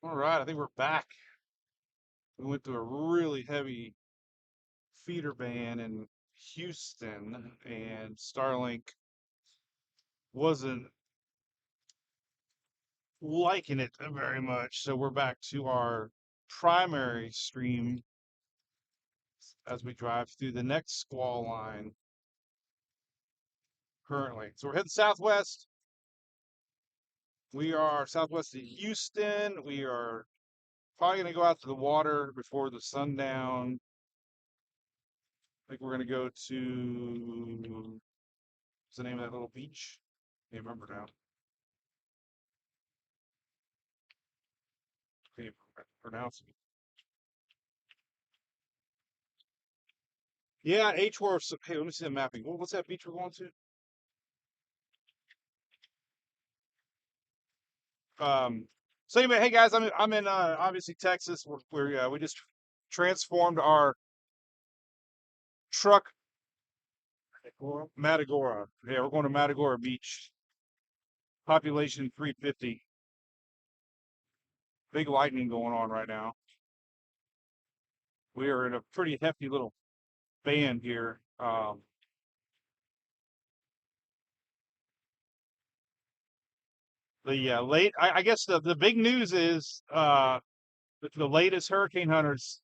All right, I think we're back. We went through a really heavy feeder ban in Houston, and Starlink wasn't liking it very much. So we're back to our primary stream as we drive through the next squall line currently. So we're heading southwest. We are southwest of Houston. We are probably going to go out to the water before the sundown. I think we're going to go to, what's the name of that little beach? Can't remember now. Can't pronounce it. Yeah, H Wharf. Hey, let me see the mapping. What's that beach we're going to? Um, so anyway, hey guys, I'm in obviously Texas. We just transformed our truck Matagora. Yeah, we're going to Matagora Beach. Population 350. Big lightning going on right now. We are in a pretty hefty little band here. I guess the big news is the latest hurricane hunters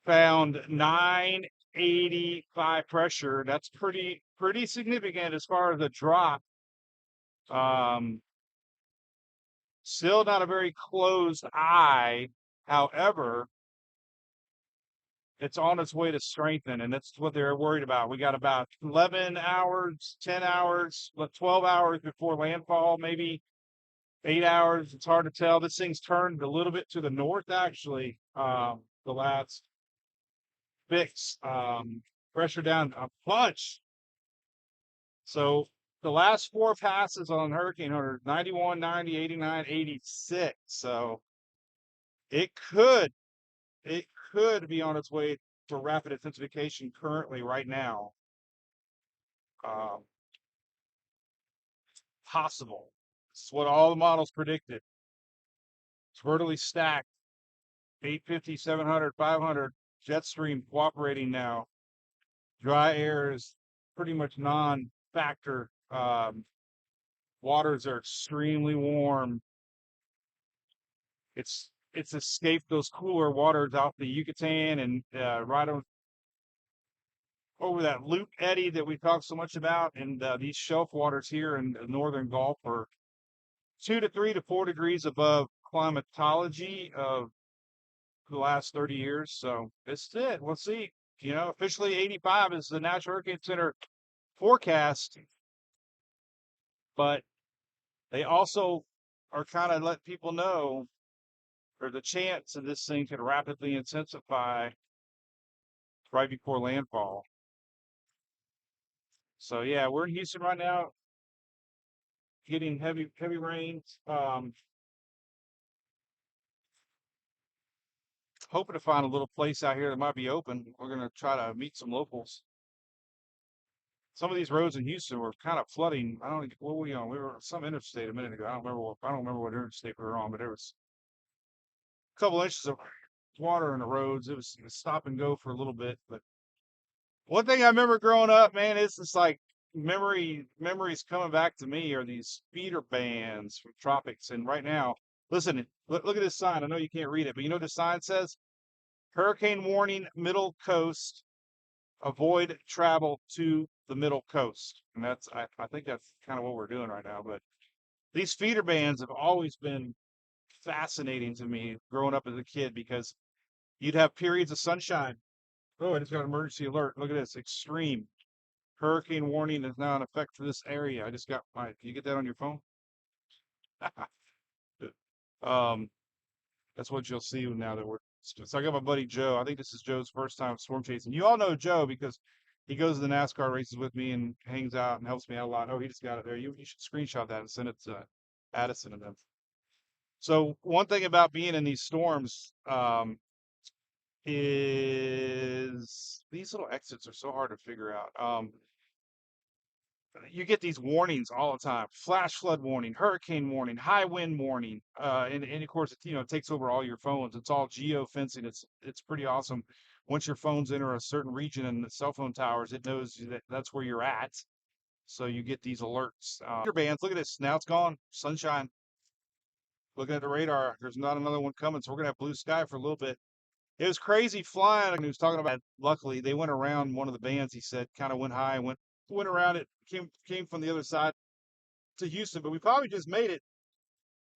found 985 pressure. That's pretty significant as far as the drop. Um, Still not a very closed eye. However, it's on its way to strengthen, and that's what they're worried about. We got about 11 hours, 10 hours, 12 hours before landfall, maybe 8 hours. It's hard to tell. This thing's turned a little bit to the north, actually, the last fix. Pressure down a bunch. So the last four passes on Hurricane Hunter 91, 90, 89, 86. So it could it could be on its way for rapid intensification currently right now. Um, Possible. It's what all the models predicted. It's vertically stacked, 850, 700, 500 jet stream cooperating now. Dry air is pretty much non-factor. Waters are extremely warm. It's escaped those cooler waters off the Yucatan and right over that loop eddy that we talked so much about, and these shelf waters here in the northern Gulf are 2 to 3 to 4 degrees above climatology of the last 30 years. So this is it. We'll see. Officially 85 is the National Hurricane Center forecast, but they also are kind of let people know there's a chance that this thing could rapidly intensify right before landfall. So yeah, we're in Houston right now, getting heavy rains. Hoping to find a little place out here that might be open. We're gonna try to meet some locals. Some of these roads in Houston were kind of flooding. I don't think what were we on? We were on some interstate a minute ago. I don't remember what interstate we were on, but there was a couple inches of water in the roads. It was stop and go for a little bit. But one thing I remember growing up, man, it's just like memories coming back to me are these feeder bands from tropics. And right now, listen, look at this sign. I know you can't read it, but you know what the sign says? Hurricane warning, middle coast. Avoid travel to the middle coast. And I think that's kind of what we're doing right now. But these feeder bands have always been fascinating to me growing up as a kid because you'd have periods of sunshine. Oh, I just got an emergency alert. Look at this. Extreme. Hurricane warning is now in effect for this area. I just got my, can you get that on your phone? um, that's what you'll see now that we're, so I got my buddy Joe. I think this is Joe's first time storm chasing. You all know Joe because he goes to the NASCAR races with me and hangs out and helps me out a lot. Oh, he just got it there. You should screenshot that and send it to Addison and them. So one thing about being in these storms is these little exits are so hard to figure out. you get these warnings all the time: flash flood warning, hurricane warning, high wind warning, and of course it takes over all your phones. It's all geo fencing. It's pretty awesome. Once your phones enter a certain region in the cell phone towers, it knows that that's where you're at, so you get these alerts. Bands, look at this, now it's gone, sunshine. Looking at the radar, there's not another one coming, so we're gonna have blue sky for a little bit. It was crazy flying. He was talking about, luckily they went around one of the bands, he said, kind of went high and went around it, came from the other side to Houston, but we probably just made it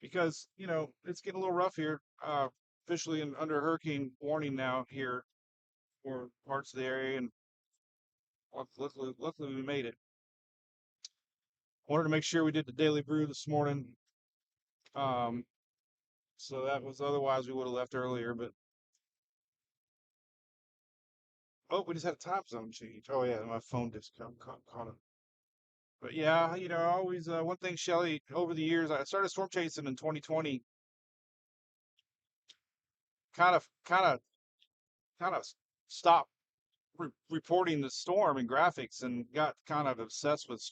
because it's getting a little rough here. Officially under hurricane warning now here for parts of the area, and luckily we made it. Wanted to make sure we did the daily brew this morning, um, so that was, otherwise we would have left earlier. But oh, we just had a time zone change. Oh yeah, my phone just caught it. But yeah, always one thing, Shelly. Over the years, I started storm chasing in 2020. Kind of stopped reporting the storm and graphics, and got kind of obsessed with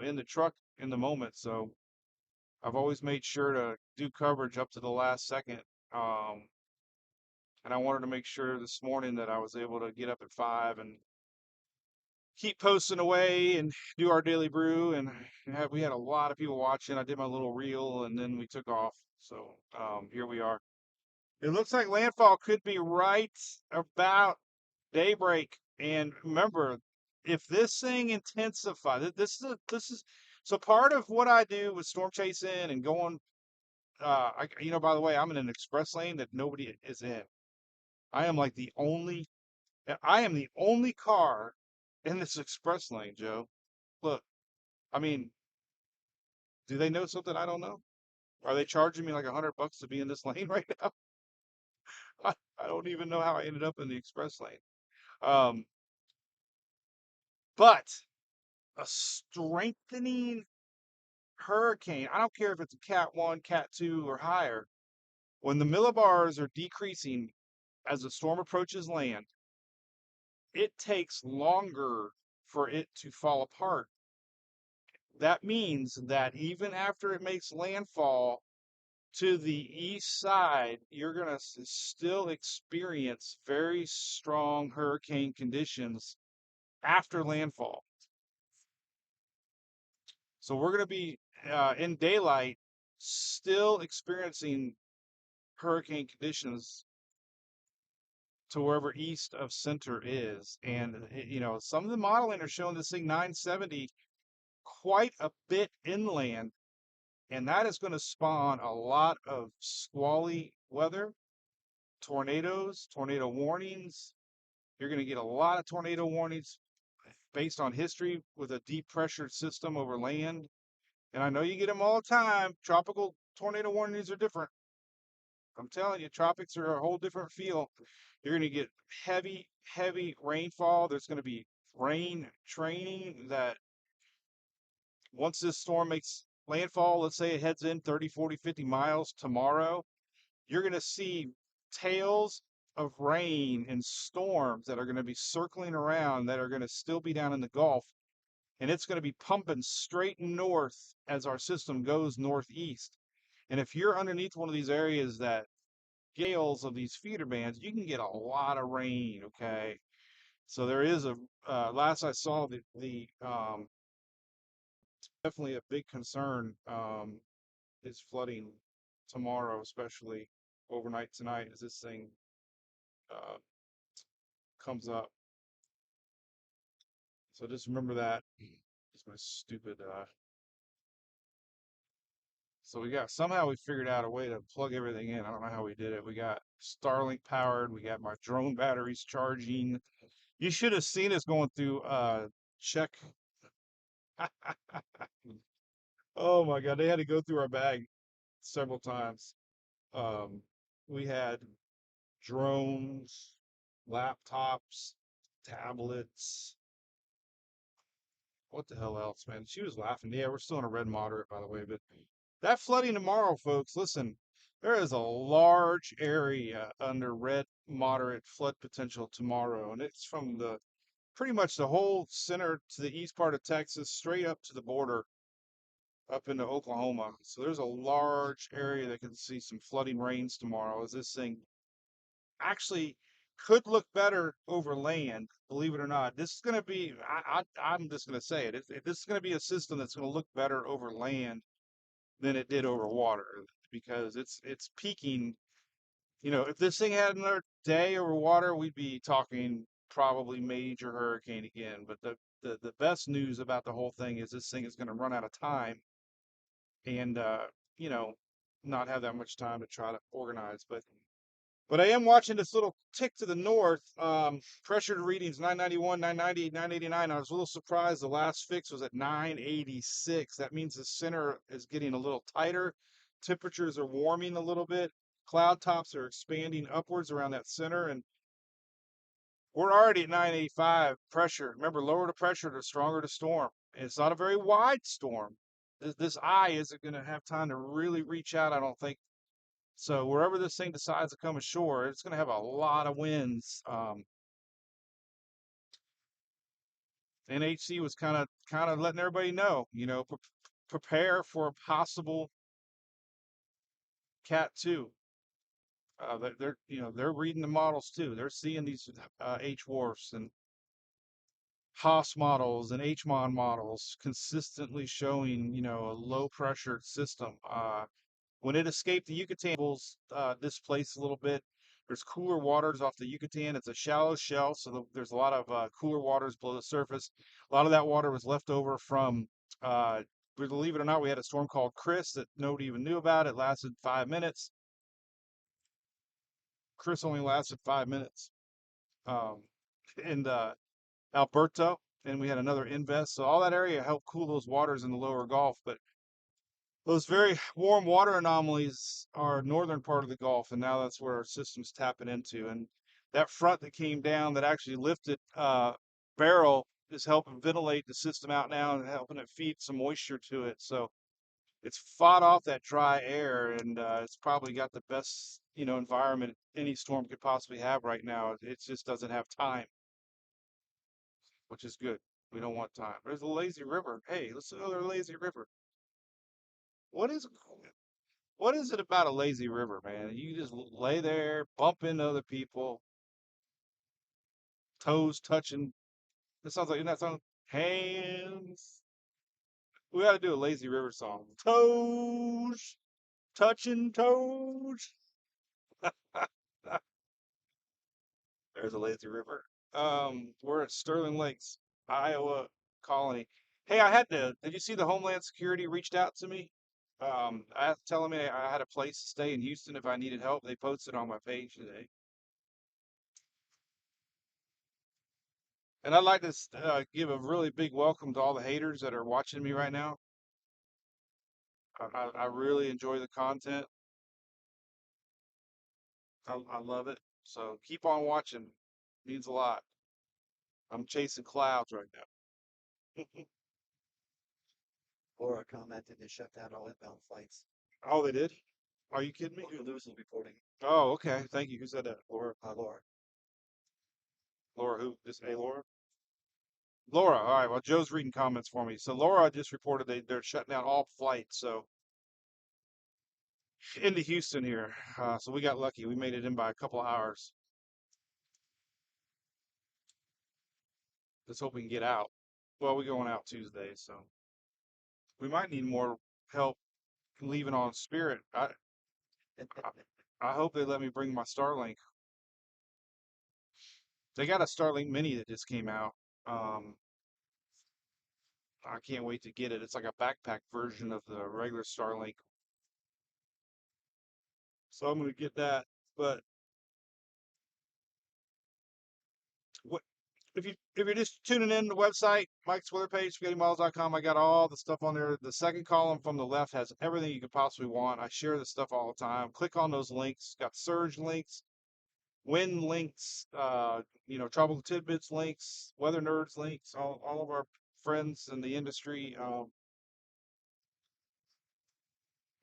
in the truck in the moment. So I've always made sure to do coverage up to the last second. Um, and I wanted to make sure this morning that I was able to get up at 5 and keep posting away and do our daily brew. And we had a lot of people watching. I did my little reel and then we took off. So here we are. It looks like landfall could be right about daybreak. And remember, if this thing intensifies, this is so part of what I do with storm chasing and going. By the way, I'm in an express lane that nobody is in. I am like the only. I am the only car in this express lane, Joe. Look, I mean, do they know something I don't know? Are they charging me like $100 to be in this lane right now? I don't even know how I ended up in the express lane. Um, but a strengthening hurricane, I don't care if it's a Cat 1, Cat 2, or higher, when the millibars are decreasing as the storm approaches land, it takes longer for it to fall apart. That means that even after it makes landfall to the east side, you're going to still experience very strong hurricane conditions after landfall. So we're going to be in daylight still experiencing hurricane conditions to wherever east of center is. And, some of the modeling are showing this thing 970 quite a bit inland. And that is going to spawn a lot of squally weather, tornadoes, tornado warnings. You're going to get a lot of tornado warnings based on history with a deep pressure system over land. And I know you get them all the time. Tropical tornado warnings are different. I'm telling you, tropics are a whole different feel. You're going to get heavy, heavy rainfall. There's going to be rain training that once this storm makes landfall, let's say it heads in 30, 40, 50 miles tomorrow, you're going to see tails of rain and storms that are going to be circling around that are going to still be down in the Gulf. And it's going to be pumping straight north as our system goes northeast. And if you're underneath one of these areas that gales of these feeder bands, you can get a lot of rain. Okay. So there is last I saw the definitely a big concern, is flooding tomorrow, especially overnight tonight as this thing uh, comes up. So just remember that. It's my stupid. So somehow we figured out a way to plug everything in. I don't know how we did it. We got Starlink powered. We got my drone batteries charging. You should have seen us going through check. Oh my God, they had to go through our bag several times. Um, we had drones, laptops, tablets. What the hell else, man? She was laughing. Yeah, we're still in a red moderate, by the way. But that flooding tomorrow, folks, listen, there is a large area under red moderate flood potential tomorrow. And it's from the pretty much the whole center to the east part of Texas, straight up to the border, up into Oklahoma. So there's a large area that could see some flooding rains tomorrow as this thing actually could look better over land, believe it or not. This is going to be, I'm just going to say it. This is going to be a system that's going to look better over land than it did over water because it's peaking. You know, if this thing had another day over water, we'd be talking probably major hurricane again. But the best news about the whole thing is this thing is going to run out of time and you know, not have that much time to try to organize. But I am watching this little tick to the north. Pressure readings 991, 990, 989. I was a little surprised the last fix was at 986. That means the center is getting a little tighter. Temperatures are warming a little bit. Cloud tops are expanding upwards around that center, and we're already at 985 pressure. Remember, lower the pressure, the stronger the storm. And it's not a very wide storm. This eye isn't going to have time to really reach out, I don't think. So wherever this thing decides to come ashore, it's going to have a lot of winds. NHC was kind of letting everybody know, prepare for a possible Cat 2. They're reading the models too. They're seeing these H-Wharfs and Haas models and HMON models consistently showing, a low pressure system. When it escaped the Yucatan, displaced a little bit. There's cooler waters off the Yucatan. It's a shallow shelf, so there's a lot of cooler waters below the surface. A lot of that water was left over from, uh, believe it or not, we had a storm called Chris that nobody even knew about. It lasted 5 minutes. Chris only lasted 5 minutes. Um, and Alberto, and we had another invest. So all that area helped cool those waters in the lower Gulf. But those very warm water anomalies are northern part of the Gulf, and now that's where our system's tapping into. And that front that came down that actually lifted Beryl is helping ventilate the system out now and helping it feed some moisture to it. So it's fought off that dry air, and it's probably got the best, environment any storm could possibly have right now. It just doesn't have time, which is good. We don't want time. There's a lazy river. Hey, let's go to the lazy river. What is what is it about a lazy river, man? You just lay there, bump into other people, toes touching. It sounds like that song. Hands. We got to do a lazy river song. Toes touching toes. There's a lazy river. We're at Sterling Lakes, Iowa colony. Hey, did you see the Homeland Security reached out to me? Telling me I had a place to stay in Houston if I needed help. They posted on my page today. And I'd like to give a really big welcome to all the haters that are watching me right now. I really enjoy the content. I love it. So keep on watching. Means a lot. I'm chasing clouds right now. Laura commented to shut down all inbound flights. Oh, they did? Are you kidding me? Lewis is reporting. Oh, okay. Thank you. Who said that? Laura. Laura who? Just a Laura? Laura. All right. Well, Joe's reading comments for me. So Laura just reported they're shutting down all flights. So into Houston here. So we got lucky. We made it in by a couple of hours. Let's hope we can get out. Well, we're going out Tuesday, so we might need more help leaving on Spirit. I hope they let me bring my Starlink. They got a Starlink Mini that just came out. Um, I can't wait to get it. It's like a backpack version of the regular Starlink. So I'm gonna get that. But what if you're just tuning in the website, Mike's weather page, spaghettimalls.com, I got all the stuff on there. The second column from the left has everything you could possibly want. I share this stuff all the time. Click on those links. Got surge links, wind links, tropical tidbits links, weather nerds links, all of our friends in the industry.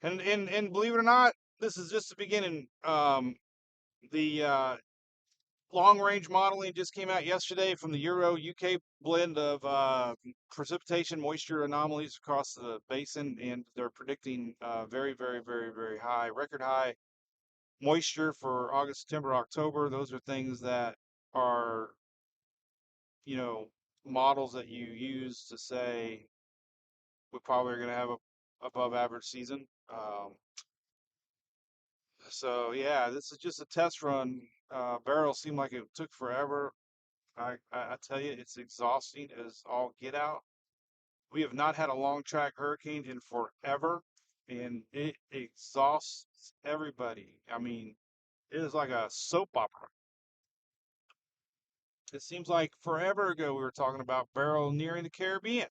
And believe it or not, this is just the beginning. The long range modeling just came out yesterday from the Euro UK blend of precipitation moisture anomalies across the basin, and they're predicting very, very, very, very high, record high moisture for August, September, October. Those are things that are, you know, models that you use to say we probably are going to have a above average season. So yeah, this is just a test run. Beryl seemed like it took forever. I tell you, it's exhausting as all get out. We have not had a long track hurricane in forever, and it exhausts everybody. I mean, it is like a soap opera. It seems like forever ago we were talking about Beryl nearing the Caribbean.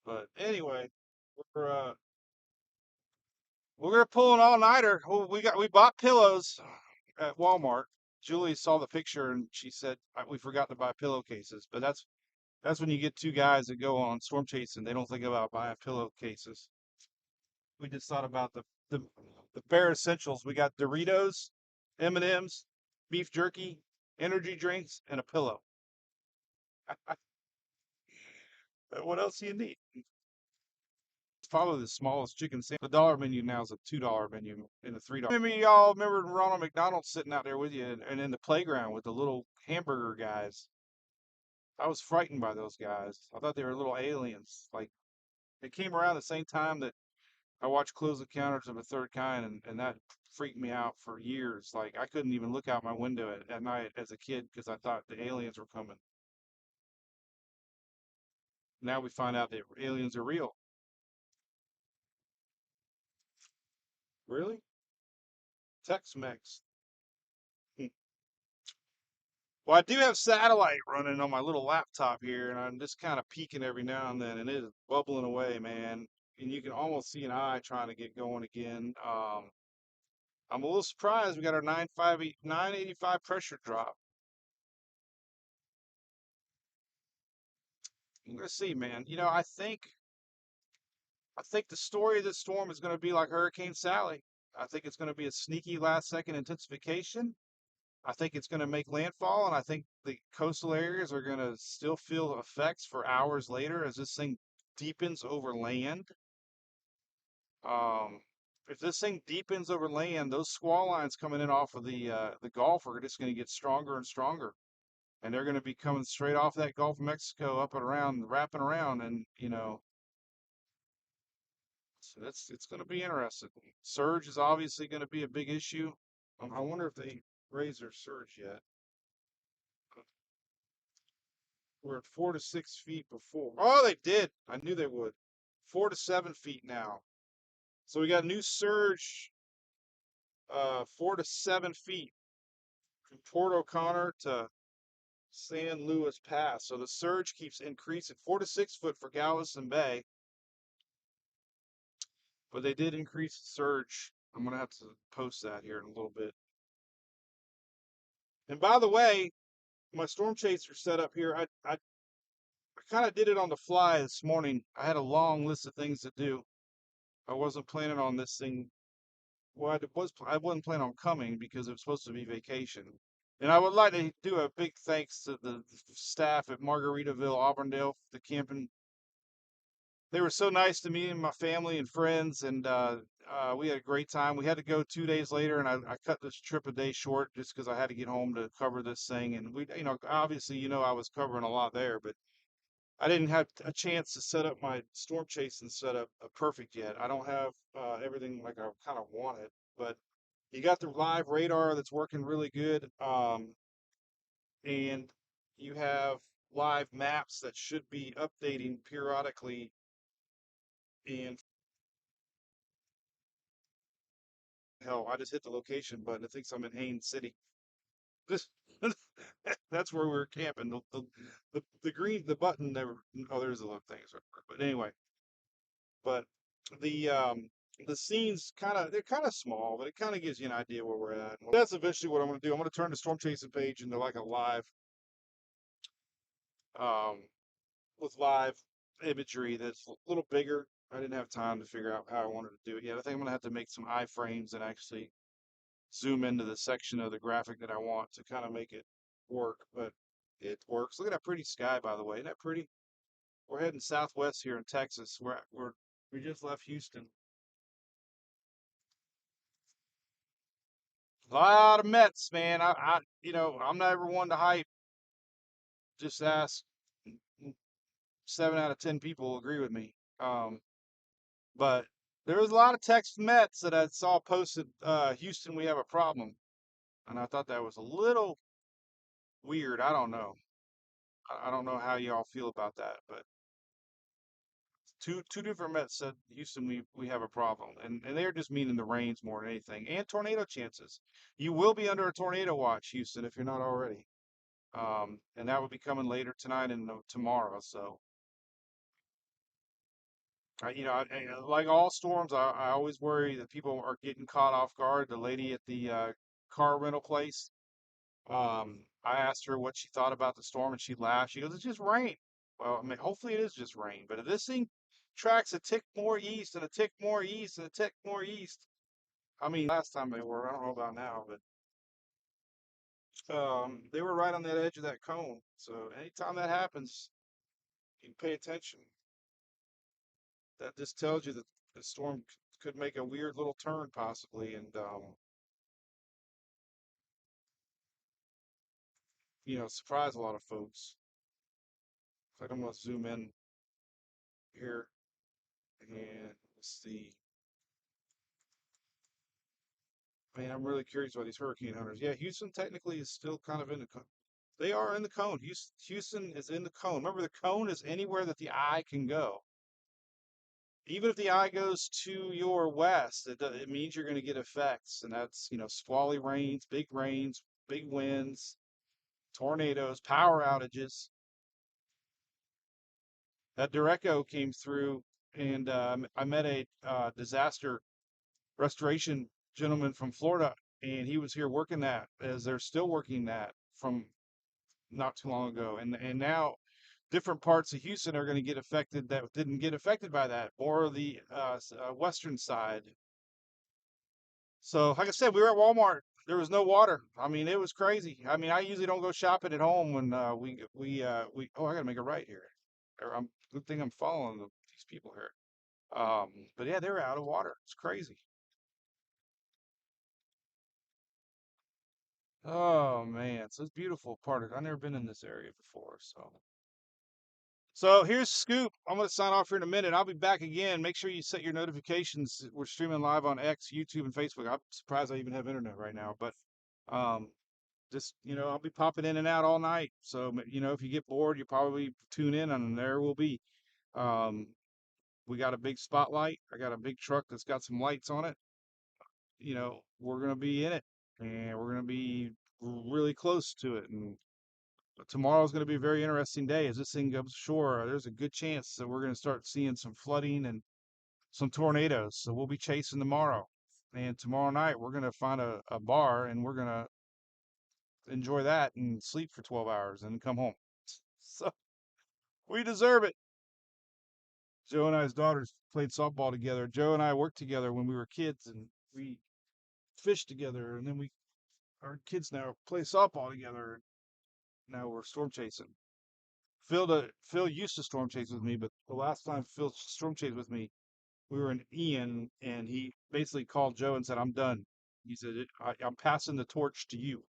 But anyway, we're uh, we're gonna pull an all-nighter. Oh, we bought pillows at Walmart. Julie saw the picture and she said we forgot to buy pillowcases. But that's when you get two guys that go on storm chasing. They don't think about buying pillowcases. We just thought about the bare essentials. We got Doritos, M&Ms, beef jerky, energy drinks, and a pillow. What else do you need? It's probably the smallest chicken sandwich. The dollar menu now is a $2 menu and a $3. Maybe y'all remember Ronald McDonald sitting out there with you and in the playground with the little hamburger guys. I was frightened by those guys. I thought they were little aliens. Like they came around the same time that I watched Close Encounters of a Third Kind, and that freaked me out for years. Like I couldn't even look out my window at night as a kid because I thought the aliens were coming. Now we find out that aliens are real. Really? Tex-Mex. Hmm. Well, I do have satellite running on my little laptop here, and I'm just kind of peeking every now and then, and it is bubbling away, man. And you can almost see an eye trying to get going again. I'm a little surprised we got our 985 pressure drop. Let's see, man. I think the story of this storm is going to be like Hurricane Sally. I think it's going to be a sneaky last second intensification. I think it's going to make landfall, and I think the coastal areas are going to still feel effects for hours later as this thing deepens over land. Um, if this thing deepens over land, those squall lines coming in off of the Gulf are just going to get stronger and stronger, and they're going to be coming straight off that Gulf of Mexico up and around, wrapping around, and so that's it's going to be interesting. Surge is obviously going to be a big issue. I wonder if they raised their surge yet. We're at 4 to 6 feet before. Oh, they did. I knew they would. 4 to 7 feet now. So we got a new surge, 4 to 7 feet from Port O'Connor to San Luis Pass. So the surge keeps increasing. 4 to 6 foot for Galveston Bay, but they did increase the surge. I'm gonna have to post that here in a little bit. And by the way, my storm chaser setup here, I kind of did it on the fly this morning. I had a long list of things to do. I wasn't planning on this thing. Well, I wasn't planning on coming because it was supposed to be vacation. And I would like to do a big thanks to the staff at Margaritaville, Auburndale, the camping. They were so nice to me and my family and friends, and we had a great time. We had to go 2 days later, and I cut this trip a day short just because I had to get home to cover this thing. And obviously, I was covering a lot there, but I didn't have a chance to set up my storm chasing setup perfect yet. I don't have everything like I kind of wanted, but you got the live radar that's working really good, and you have live maps that should be updating periodically. And hell, I just hit the location button. It thinks I'm in Haines City. This that's where we were camping. The green the button never. Oh, there's the little things. But anyway, but the scenes they're kind of small, but it kind of gives you an idea where we're at. Well, that's eventually what I'm going to do. I'm going to turn the storm chasing page into like a live um with live imagery that's a little bigger. I didn't have time to figure out how I wanted to do it yet. I think I'm gonna have to make some iframes and actually zoom into the section of the graphic that I want to kind of make it work. But it works. Look at that pretty sky, by the way. Isn't that pretty? We're heading southwest here in Texas. We just left Houston. A lot of Mets, man. I'm not ever one to hype. Just ask 7 out of 10 people agree with me. But there was a lot of text Mets that I saw posted. Houston, we have a problem, and I thought that was a little weird. I don't know. I don't know how y'all feel about that, but two different Mets said Houston, we have a problem, and they're just meaning the rains more than anything, and tornado chances. You will be under a tornado watch, Houston, if you're not already. And that will be coming later tonight and tomorrow. So, like all storms, I always worry that people are getting caught off guard. The lady at the car rental place, I asked her what she thought about the storm, and she laughed. She goes, "It's just rain." Well, I mean, hopefully it is just rain. But if this thing tracks a tick more east and a tick more east and a tick more east, I mean, last time they were, I don't know about now, but they were right on that edge of that cone. So anytime that happens, you pay attention. That just tells you that the storm could make a weird little turn possibly, and surprise a lot of folks. So I'm gonna zoom in here and see. Man, I'm really curious about these hurricane hunters. Yeah, Houston technically is still kind of in the cone. They are in the cone. Houston is in the cone. Remember, the cone is anywhere that the eye can go. Even if the eye goes to your west, it means you're going to get effects, and that's squally rains, big winds, tornadoes, power outages. That Direcco came through, and I met a disaster restoration gentleman from Florida, and he was here working that as they're still working that from not too long ago, and now different parts of Houston are going to get affected that didn't get affected by that, or the western side. So, like I said, we were at Walmart. There was no water. I mean, it was crazy. I mean, I usually don't go shopping at home when we. Oh, I got to make a right here. Good thing I'm following these people here. But yeah, they were out of water. It's crazy. Oh man, so it's beautiful part of. I've never been in this area before, so here's Scoop. I'm gonna sign off here in a minute. I'll be back again. Make sure you set your notifications. We're streaming live on X, YouTube, and Facebook. I'm surprised I even have internet right now, but um, just I'll be popping in and out all night. So if you get bored, you probably tune in, and there will be. Um, we got a big spotlight. I got a big truck that's got some lights on it. We're gonna be in it, and we're gonna be really close to it. And tomorrow's gonna be a very interesting day as this thing goes ashore. There's a good chance that we're gonna start seeing some flooding and some tornadoes. So we'll be chasing tomorrow. And tomorrow night we're gonna find a bar and we're gonna enjoy that and sleep for 12 hours and come home. So we deserve it. Joe and I's daughters played softball together. Joe and I worked together when we were kids, and we fished together. And then our kids now play softball together. Now we're storm chasing. Phil used to storm chase with me, but the last time Phil storm chased with me, we were in Ian, and he basically called Joe and said, "I'm done." He said, "I'm passing the torch to you."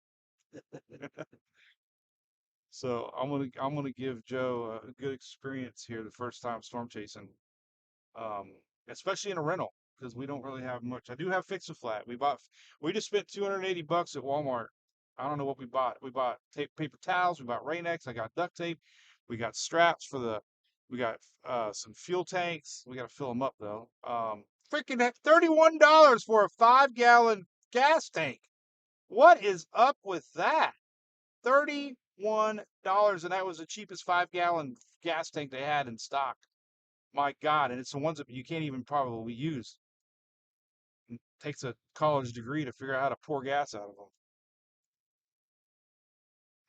So I'm gonna give Joe a good experience here the first time storm chasing, um, especially in a rental because we don't really have much. I do have Fix a Flat. We just spent $280 at Walmart. I don't know what we bought. We bought paper towels. We bought Rain-X. I got duct tape. We got straps we got some fuel tanks. We got to fill them up though. Freaking $31 for a 5-gallon gas tank. What is up with that? $31, and that was the cheapest 5-gallon gas tank they had in stock. My God, and it's the ones that you can't even probably use. It takes a college degree to figure out how to pour gas out of them.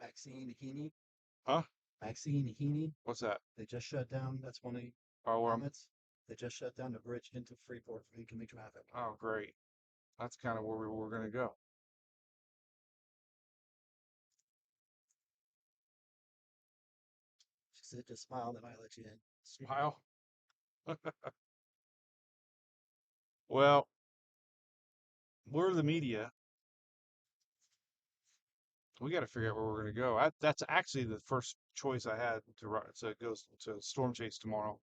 Maxine Heaney. Huh? Maxine Heaney. What's that? They just shut down. That's one of the Oh, comments. They just shut down the bridge into Freeport for incoming traffic. Oh, great. That's kind of where we were going to go. She said, just smile, then I let you in. Smile. Well, we're the media. We got to figure out where we're going to go. That's actually the first choice I had to go to Storm Chase tomorrow.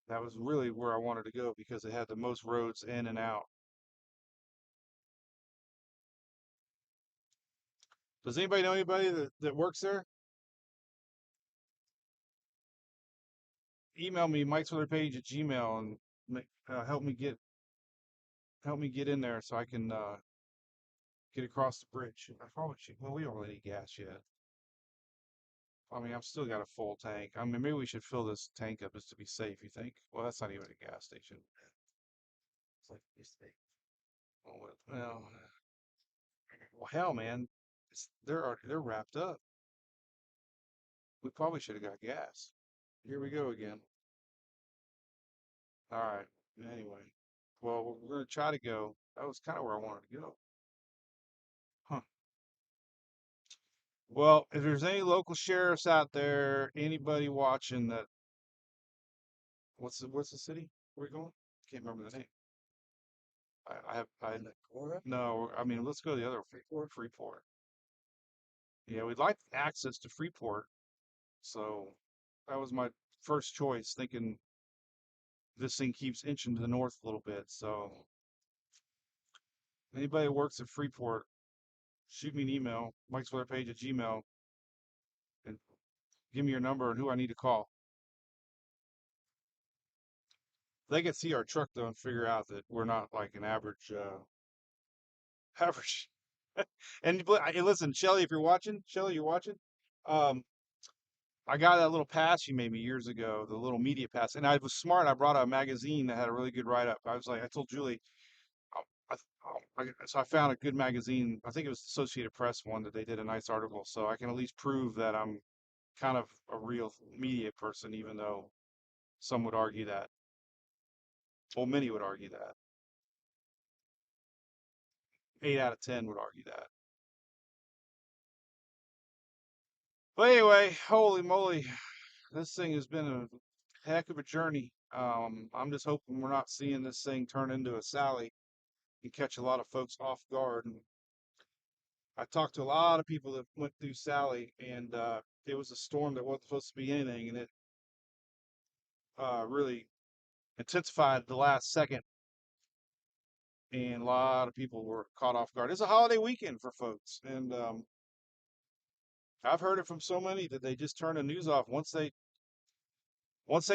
That was really where I wanted to go because it had the most roads in and out. Does anybody know anybody that works there? Email me Mike's Weather Page at Gmail and help me get in there so I can get across the bridge. I probably should. Well, we don't really need gas yet. I mean, I've still got a full tank. I mean, maybe we should fill this tank up just to be safe, you think? Well, that's not even a gas station. It's like it used to be. Well, hell, man, they're wrapped up. We probably should have got gas. Here we go again. All right. Anyway, well, we're gonna try to go. That was kind of where I wanted to go. Huh. Well, if there's any local sheriffs out there, anybody watching that, what's the city? Where we going? Can't remember the name. I And the Cora? no. I mean, let's go to the other Freeport. Freeport. Yeah, we'd like access to Freeport, so that was my first choice. Thinking this thing keeps inching to the north a little bit. So anybody that works at Freeport, shoot me an email, Mike's Weather Page at Gmail, and give me your number and who I need to call. They can see our truck though and figure out that we're not like an average average. And hey, listen, Shelly, if you're watching, Shelly, you're watching. Um, I got that little pass you made me years ago, the little media pass, and I was smart. I brought a magazine that had a really good write up. I was like, I told Julie, so I found a good magazine. I think it was Associated Press one that they did a nice article, so I can at least prove that I'm kind of a real media person, even though some would argue that. Well, many would argue that. 8 out of 10 would argue that. But anyway, holy moly, this thing has been a heck of a journey. I'm just hoping we're not seeing this thing turn into a Sally and catch a lot of folks off guard. And I talked to a lot of people that went through Sally, and it was a storm that wasn't supposed to be anything, and it really intensified the last second, and a lot of people were caught off guard. It's a holiday weekend for folks, and I've heard it from so many that they just turn the news off once they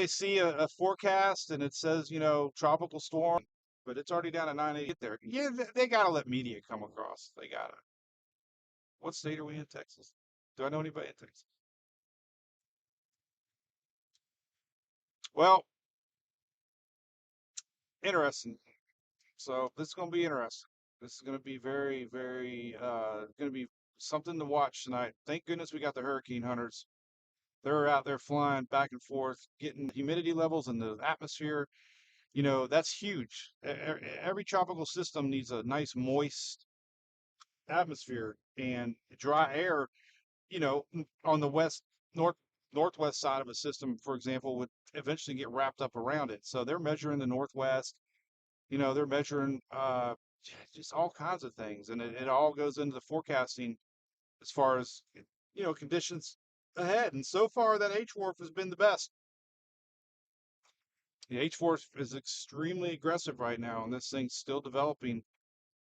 see a forecast and it says, tropical storm, but it's already down to 980 get there. Yeah, they gotta let media come across. They gotta. What state are we in, Texas? Do I know anybody in Texas? Well, interesting. So this is gonna be interesting. This is gonna be very, very gonna be something to watch tonight. Thank goodness we got the hurricane hunters. They're out there flying back and forth, getting humidity levels in the atmosphere. That's huge. Every tropical system needs a nice moist atmosphere and dry air, on the north northwest side of a system, for example, would eventually get wrapped up around it. So they're measuring the northwest, they're measuring just all kinds of things, and it all goes into the forecasting as far as conditions ahead. And so far, that H wharf has been the best. The H wharf is extremely aggressive right now, and this thing's still developing.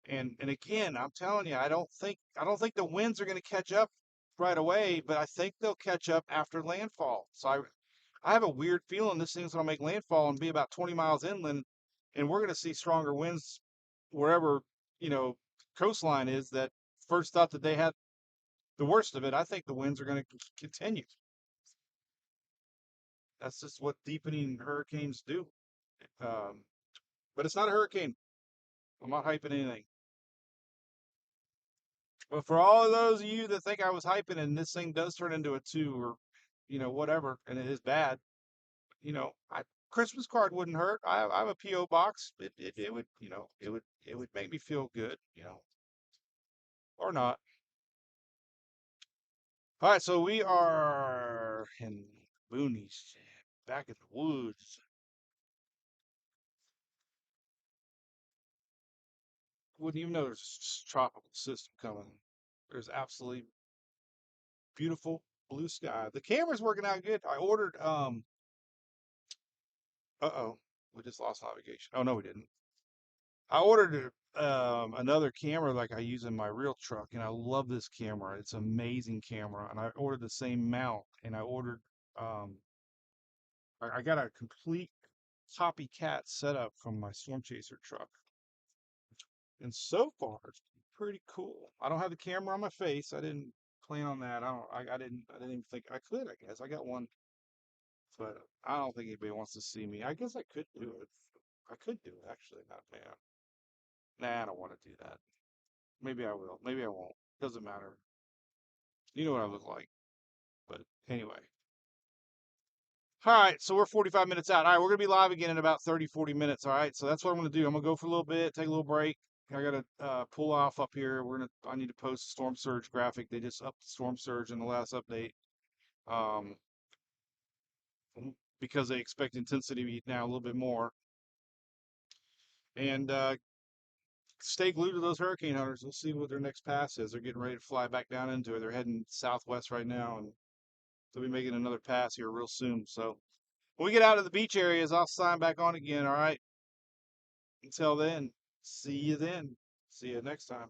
And again, I'm telling you, I don't think the winds are going to catch up right away, but I think they'll catch up after landfall. So I have a weird feeling this thing's going to make landfall and be about 20 miles inland, and we're going to see stronger winds wherever, you know, coastline is that first thought that they had the worst of it. I think the winds are going to continue. That's just what deepening hurricanes do. Um, but it's not a hurricane. I'm not hyping anything. But for all of those of you that think I was hyping and this thing does turn into a two or, whatever, and it is bad, Christmas card wouldn't hurt. I have a PO box. It would, it would make me feel good, or not. All right, so we are in boonies, back in the woods. Wouldn't even know there's a tropical system coming. There's absolutely beautiful blue sky. The camera's working out good. I ordered uh-oh, we just lost navigation. Oh no, we didn't. I ordered another camera like I use in my real truck, and I love this camera. It's an amazing camera, and I ordered the same mount, and I ordered um, I got a complete copycat setup from my Storm Chaser truck, and so far it's pretty cool. I don't have the camera on my face. I didn't plan on that. I didn't even think I could. I guess I got one, but I don't think anybody wants to see me. I guess I could do it. I could do it actually. Not bad. Nah, I don't want to do that. Maybe I will. Maybe I won't. Doesn't matter. You know what I look like. But anyway. All right, so we're 45 minutes out. All right, we're going to be live again in about 30, 40 minutes. All right, so that's what I'm going to do. I'm going to go for a little bit, take a little break. I got to pull off up here. I need to post a storm surge graphic. They just upped the storm surge in the last update um, because they expect intensity now a little bit more. And stay glued to those hurricane hunters. We'll see what their next pass is. They're getting ready to fly back down into it. They're heading southwest right now, and they'll be making another pass here real soon. So when we get out of the beach areas, I'll sign back on again. All right. Until then, see you then. See you next time.